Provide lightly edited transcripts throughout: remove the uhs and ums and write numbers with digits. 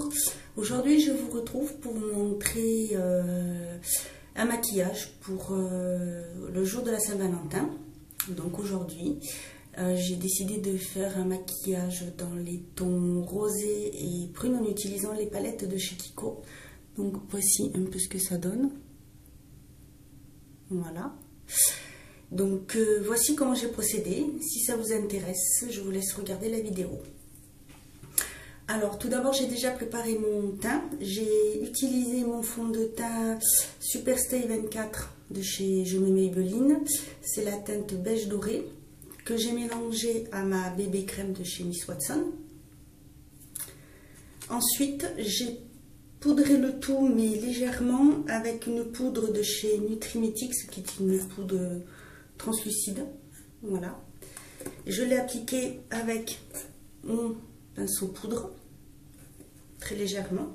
Bonjour, aujourd'hui je vous retrouve pour vous montrer un maquillage pour le jour de la Saint-Valentin. Donc aujourd'hui j'ai décidé de faire un maquillage dans les tons rosés et brunes en utilisant les palettes de chez Kiko. Donc voici un peu ce que ça donne. Voilà. Donc voici comment j'ai procédé. Si ça vous intéresse, je vous laisse regarder la vidéo. Alors tout d'abord j'ai déjà préparé mon teint. J'ai utilisé mon fond de teint Superstay 24 de chez Je me Maybelline. C'est la teinte beige doré que j'ai mélangé à ma bébé crème de chez Miss Watson. Ensuite j'ai poudré le tout mais légèrement avec une poudre de chez Nutrimetics qui est une poudre translucide. Voilà. Je l'ai appliqué avec mon pinceau poudre très légèrement.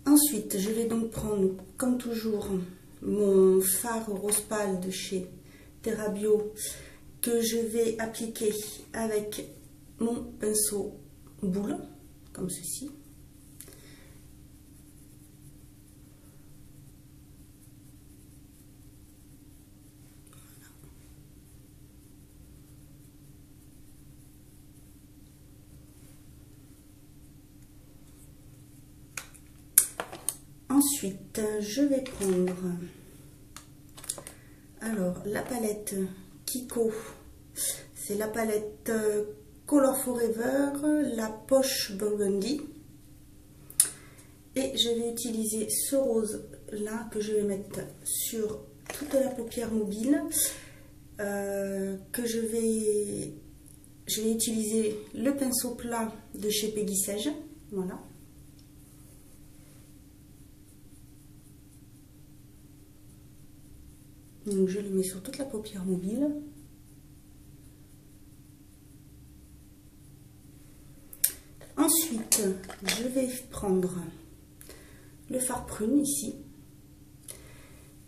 Ensuite je vais donc prendre comme toujours mon fard rose pâle de chez Terra Bio que je vais appliquer avec mon pinceau boule comme ceci. Ensuite, je vais prendre alors la palette Kiko, c'est la palette Color Forever, la poche Burgundy, et je vais utiliser ce rose là que je vais mettre sur toute la paupière mobile, que je vais utiliser le pinceau plat de chez Peggy Sage, voilà. Donc je le mets sur toute la paupière mobile. Ensuite, je vais prendre le fard prune ici,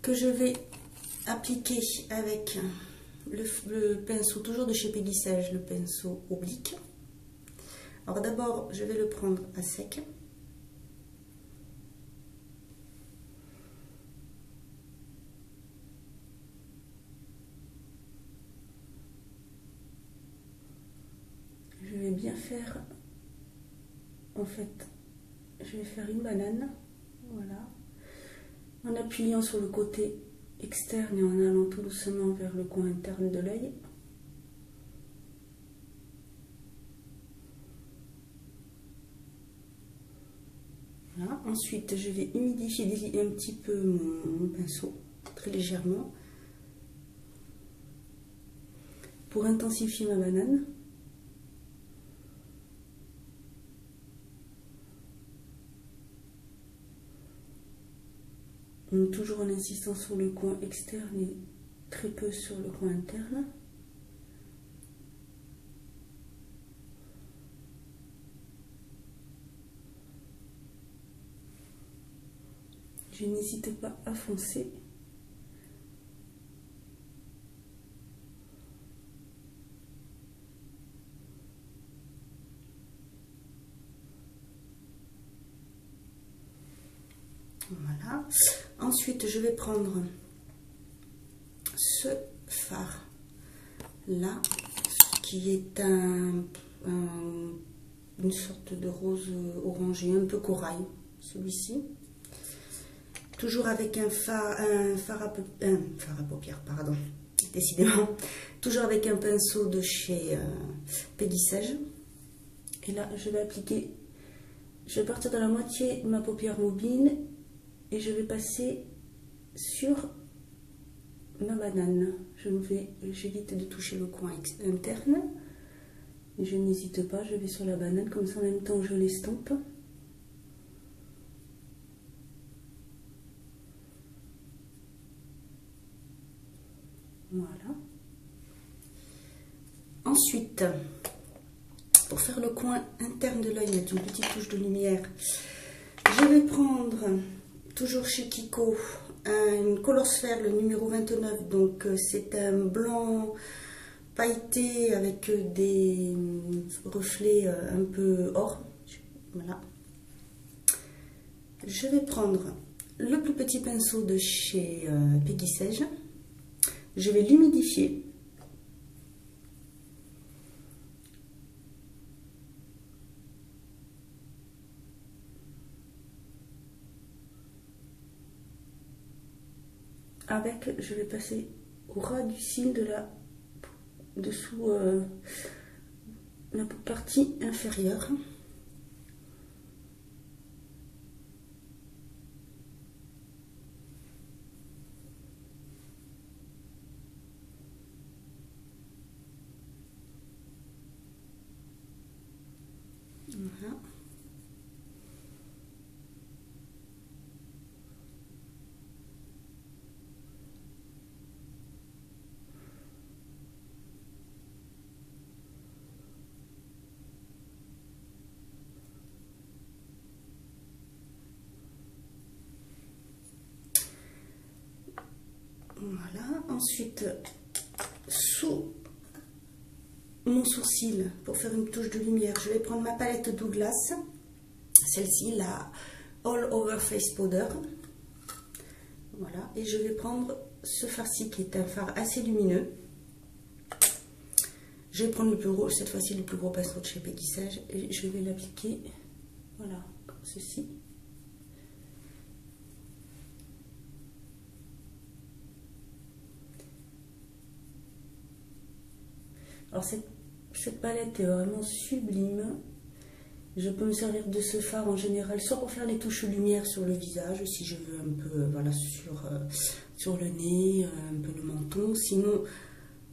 que je vais appliquer avec le pinceau toujours de chez Peggy Sage, le pinceau oblique. Alors d'abord, je vais le prendre à sec. Je vais bien faire, en fait, je vais faire une banane, voilà, en appuyant sur le côté externe et en allant tout doucement vers le coin interne de l'œil. Voilà. Ensuite, je vais humidifier un petit peu mon pinceau, très légèrement, pour intensifier ma banane. Toujours en insistant sur le coin externe et très peu sur le coin interne. Je n'hésite pas à foncer. Voilà. Ensuite, je vais prendre ce fard là, qui est une sorte de rose orangé, un peu corail, celui-ci. Toujours avec un fard à paupières, pardon, décidément. Toujours avec un pinceau de chez Peggy Sage. Et là, je vais appliquer, je vais partir de la moitié de ma paupière mobile. Et je vais passer sur ma banane. J'évite de toucher le coin interne. Et je n'hésite pas, je vais sur la banane, comme ça en même temps je l'estompe. Voilà. Ensuite, pour faire le coin interne de l'œil, mettre une petite touche de lumière, je vais prendre toujours chez Kiko une Colorsphère, le numéro 29, donc c'est un blanc pailleté avec des reflet un peu or. Voilà. Je vais prendre le plus petit pinceau de chez Peggy Sage. Je vais l'humidifier. Avec, je vais passer au ras du cil de la dessous la partie inférieure. Voilà. Voilà. Ensuite, sous mon sourcil, pour faire une touche de lumière, je vais prendre ma palette Douglas, celle-ci, la All Over Face Powder. Voilà, et je vais prendre ce fard-ci qui est un fard assez lumineux. Je vais prendre le plus gros, cette fois-ci le plus gros pinceau de chez Peggy Sage, et je vais l'appliquer, voilà, comme ceci. Alors cette palette est vraiment sublime. Je peux me servir de ce fard en général, soit pour faire les touches lumière sur le visage, si je veux un peu, voilà, sur le nez, un peu le menton. Sinon,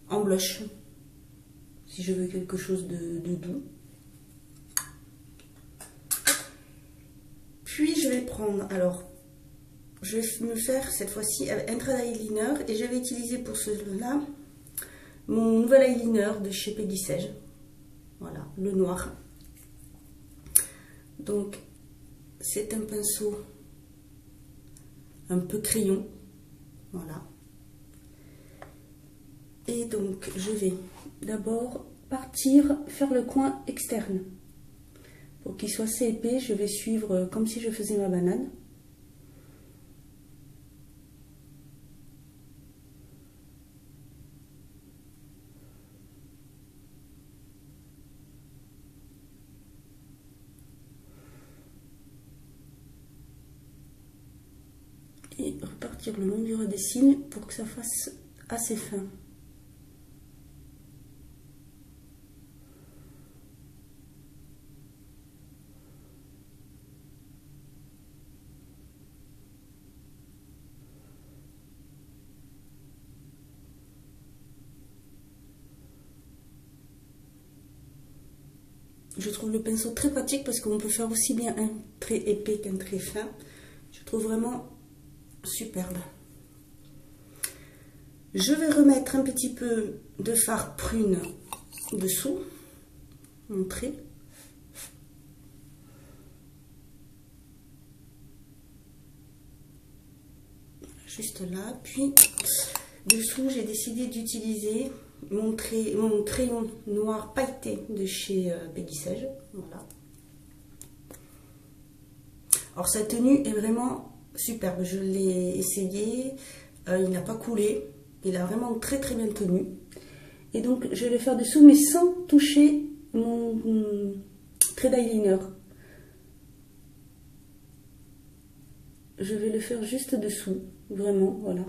en blush, si je veux quelque chose de doux. Puis je vais prendre, alors, je vais me faire cette fois-ci un trait d'eyeliner et je vais utiliser pour cela mon nouvel eyeliner de chez Peggy Sage. Voilà, le noir. Donc, c'est un pinceau un peu crayon. Voilà. Et donc, je vais d'abord partir faire le coin externe. Pour qu'il soit assez épais, je vais suivre comme si je faisais ma banane. Et repartir le long du ras des cils pour que ça fasse assez fin. Je trouve le pinceau très pratique parce qu'on peut faire aussi bien un trait épais qu'un trait fin. Je trouve vraiment superbe. Je vais remettre un petit peu de fard prune dessous mon trait. Juste là. Puis dessous, j'ai décidé d'utiliser mon crayon noir pailleté de chez Peggy Sage. Voilà. Alors sa tenue est vraiment superbe. Je l'ai essayé. Il n'a pas coulé. Il a vraiment très très bien tenu. Et donc je vais le faire dessous mais sans toucher mon trait d'eyeliner. Je vais le faire juste dessous. Vraiment, voilà.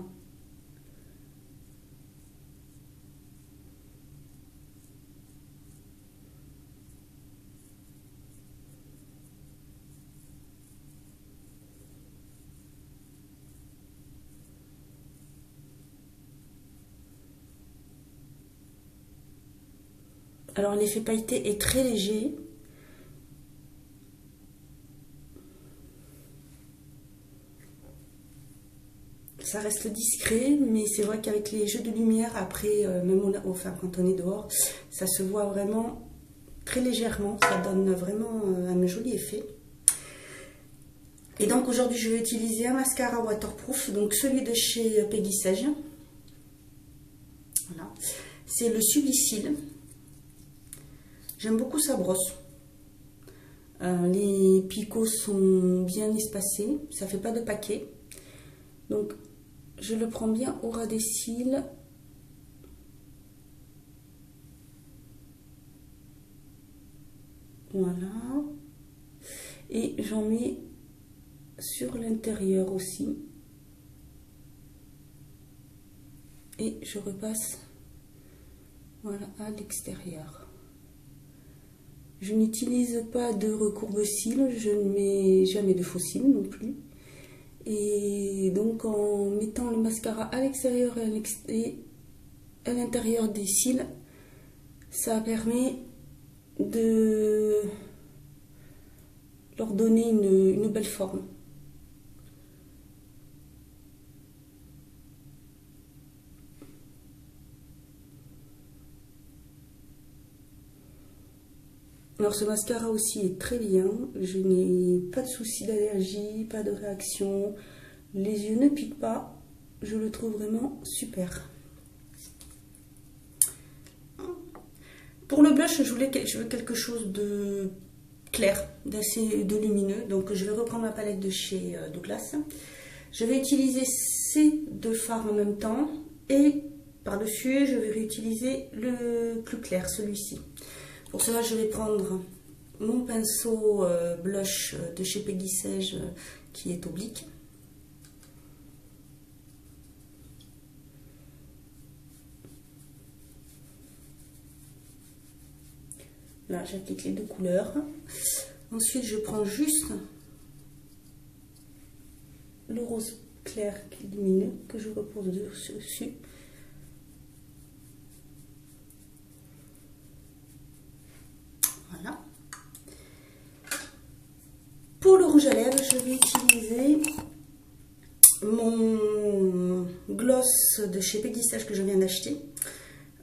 Alors l'effet pailleté est très léger. Ça reste discret, mais c'est vrai qu'avec les jeux de lumière, après, même enfin, quand on est dehors, ça se voit vraiment très légèrement. Ça donne vraiment un joli effet. Et donc aujourd'hui, je vais utiliser un mascara waterproof, donc celui de chez Peggy Sage. Voilà. C'est le Sublicil. J'aime beaucoup sa brosse. Les picots sont bien espacés, ça fait pas de paquet. Donc je le prends bien au ras des cils. Voilà. Et j'en mets sur l'intérieur aussi. Et je repasse, voilà, à l'extérieur. Je n'utilise pas de recourbe-cils, je ne mets jamais de faux cils non plus. Et donc en mettant le mascara à l'extérieur et à l'intérieur des cils, ça permet de leur donner une belle forme. Alors ce mascara aussi est très bien, je n'ai pas de soucis d'allergie, pas de réaction, les yeux ne piquent pas, je le trouve vraiment super. Pour le blush, je veux quelque chose de clair, d'assez lumineux, donc je vais reprendre ma palette de chez Douglas. Je vais utiliser ces deux fards en même temps et par-dessus je vais réutiliser le plus clair, celui-ci. Pour cela, je vais prendre mon pinceau blush de chez Peggy Sage qui est oblique. Là, j'applique les deux couleurs. Ensuite, je prends juste le rose clair qui est lumineux que je repose dessus. Voilà. Pour le rouge à lèvres, je vais utiliser mon gloss de chez Peggy Sage que je viens d'acheter.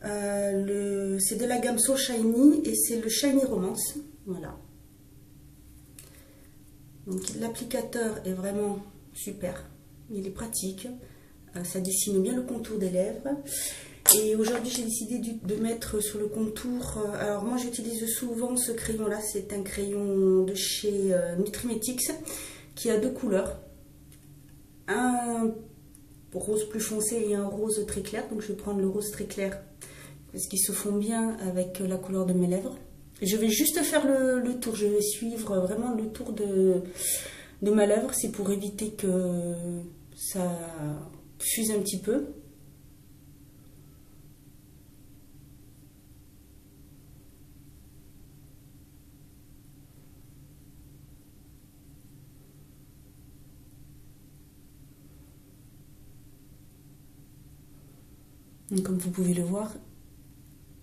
C'est de la gamme So Shiny et c'est le Shiny Romance. Voilà. Donc l'applicateur est vraiment super. Il est pratique. Ça dessine bien le contour des lèvres. Et aujourd'hui, j'ai décidé de mettre sur le contour... alors moi, j'utilise souvent ce crayon-là. C'est un crayon de chez Nutrimetics qui a deux couleurs. Un rose plus foncé et un rose très clair. Donc je vais prendre le rose très clair parce qu'ils se font bien avec la couleur de mes lèvres. Je vais juste faire le tour. Je vais suivre vraiment le tour de ma lèvre. C'est pour éviter que ça fuse un petit peu. Donc, comme vous pouvez le voir,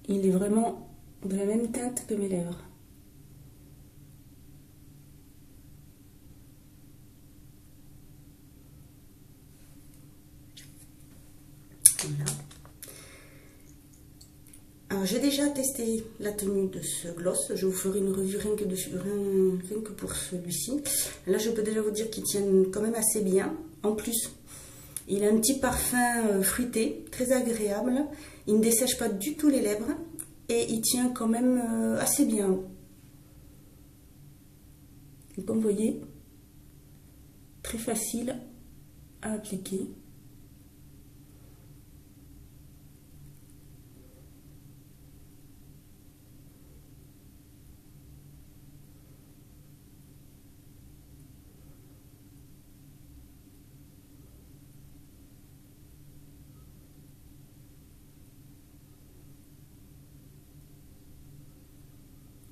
il est vraiment de la même teinte que mes lèvres. Voilà. Alors j'ai déjà testé la tenue de ce gloss, je vous ferai une revue rien que pour celui-ci. Là je peux déjà vous dire qu'il tient quand même assez bien. En plus, il a un petit parfum fruité, très agréable. Il ne dessèche pas du tout les lèvres et il tient quand même assez bien. Et comme vous voyez, très facile à appliquer.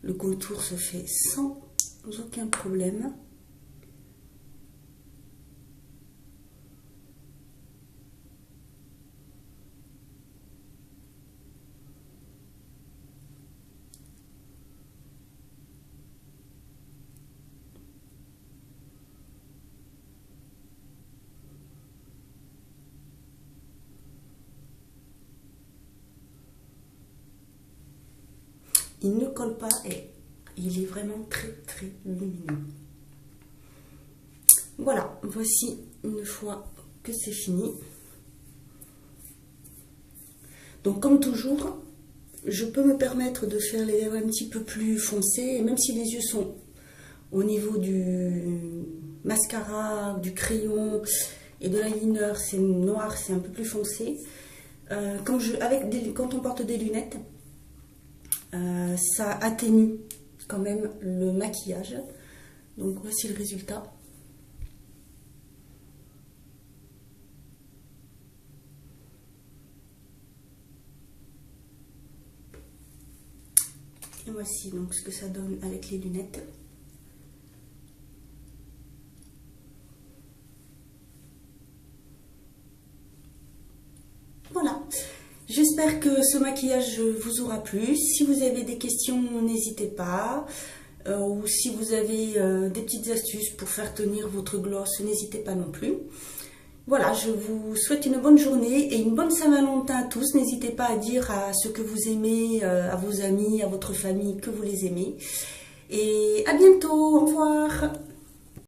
Le contour se fait sans aucun problème. Il ne colle pas et il est vraiment très très lumineux. Voilà, voici une fois que c'est fini. Donc comme toujours, je peux me permettre de faire les lèvres un petit peu plus foncées, et même si les yeux sont au niveau du mascara, du crayon et de l'eyeliner, c'est noir, c'est un peu plus foncé. Quand on porte des lunettes, ça atténue quand même le maquillage. Donc voici le résultat. Et voici donc ce que ça donne avec les lunettes. Voilà, j'espère que ce maquillage vous aura plu. Si vous avez des questions, n'hésitez pas. Ou si vous avez des petites astuces pour faire tenir votre gloss, n'hésitez pas non plus. Voilà, je vous souhaite une bonne journée et une bonne Saint-Valentin à tous. N'hésitez pas à dire à ceux que vous aimez, à vos amis, à votre famille que vous les aimez. Et à bientôt, au revoir.